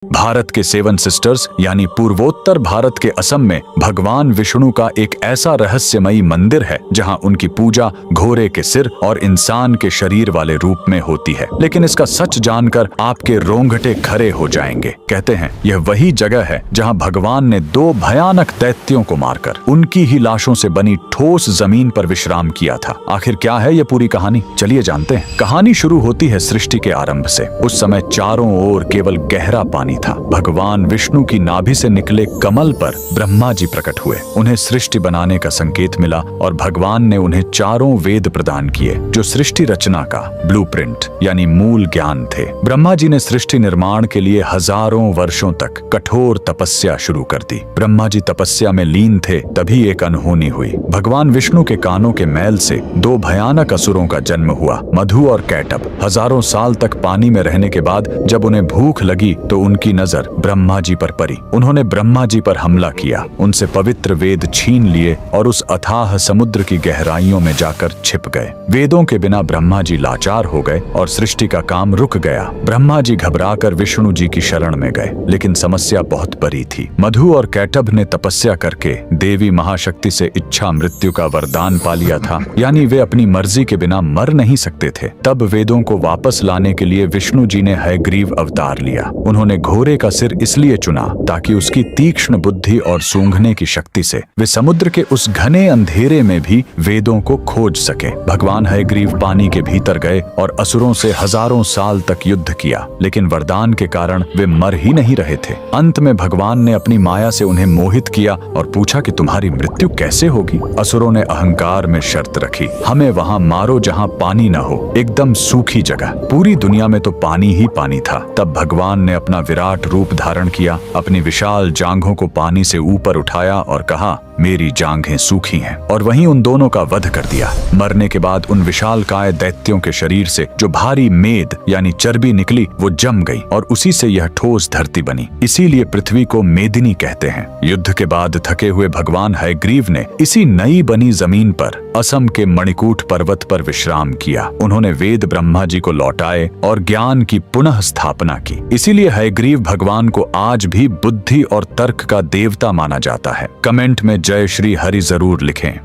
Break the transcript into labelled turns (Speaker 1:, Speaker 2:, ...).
Speaker 1: भारत के seven sisters यानी पूर्वोत्तर भारत के असम में भगवान विष्णु का एक ऐसा रहस्यमयी मंदिर है जहां उनकी पूजा घोड़े के सिर और इंसान के शरीर वाले रूप में होती है। लेकिन इसका सच जानकर आपके रोंगटे खड़े हो जाएंगे। कहते हैं यह वही जगह है जहां भगवान ने दो भयानक दैत्यों को मारकर उनकी ही लाशों से बनी ठोस जमीन पर विश्राम किया था। आखिर क्या है यह पूरी कहानी, चलिए जानते हैं। कहानी शुरू होती है सृष्टि के आरंभ से। उस समय चारों ओर केवल गहरा पानी था। भगवान विष्णु की नाभि से निकले कमल पर ब्रह्मा जी प्रकट हुए। उन्हें सृष्टि बनाने का संकेत मिला और भगवान ने उन्हें चारों वेद प्रदान किए जो सृष्टि रचना का ब्लूप्रिंट यानी मूल ज्ञान थे। ब्रह्मा जी ने सृष्टि निर्माण के लिए हजारों वर्षों तक कठोर तपस्या शुरू कर दी। ब्रह्मा जी तपस्या में लीन थे, तभी एक अनहोनी हुई। भगवान विष्णु के कानों के मैल से दो भयानक असुरों का जन्म हुआ, मधु और कैटभ। हजारों साल तक पानी में रहने के बाद जब उन्हें भूख लगी तो उनकी नजर ब्रह्मा जी पर पड़ी। उन्होंने ब्रह्मा जी पर हमला किया, उनसे पवित्र वेद छीन लिए और उस अथाह समुद्र की गहराइयों में जाकर छिप गए। वेदों के बिना ब्रह्मा जी लाचार हो गए और सृष्टि का काम रुक गया। ब्रह्मा जी घबराकर विष्णु जी की शरण में गए, लेकिन समस्या बहुत बड़ी थी। मधु और कैटभ ने तपस्या करके देवी महाशक्ति से इच्छा मृत्यु का वरदान पा लिया था, यानी वे अपनी मर्जी के बिना मर नहीं सकते थे। तब वेदों को वापस लाने के लिए विष्णु जी ने हयग्रीव अवतार लिया। उन्होंने घोड़े का सिर इसलिए चुना ताकि उसकी तीक्ष्ण बुद्धि और सूंघने की शक्ति से वे समुद्र के उस घने अंधेरे में भी वेदों को खोज सके। भगवान हयग्रीव पानी के भीतर गए और असुरों से हजारों साल तक युद्ध किया, लेकिन वरदान के कारण वे मर ही नहीं रहे थे। अंत में भगवान ने अपनी माया से उन्हें मोहित किया और पूछा कि तुम्हारी मृत्यु कैसे होगी। असुरों ने अहंकार में शर्त रखी, हमें वहां मारो जहां पानी न हो, एकदम सूखी जगह। पूरी दुनिया में तो पानी ही पानी था। तब भगवान ने अपना विराट रूप धारण किया, अपनी विशाल जांघों को पानी से ऊपर उठाया और कहा, मेरी जांघें सूखी हैं, और वहीं उन दोनों का वध कर दिया। मरने के बाद उन विशालकाय दैत्यों के शरीर से जो भारी मेद यानी चर्बी निकली वो जम गई और उसी से यह ठोस धरती बनी। इसीलिए पृथ्वी को मेदिनी कहते हैं। युद्ध के बाद थके हुए भगवान हयग्रीव ने इसी नई बनी जमीन पर असम के मणिकूट पर्वत पर विश्राम किया। उन्होंने वेद ब्रह्मा जी को लौटाए और ज्ञान की पुनः स्थापना की। इसीलिए हयग्रीव भगवान को आज भी बुद्धि और तर्क का देवता माना जाता है। कमेंट में जय श्री हरि जरूर लिखें।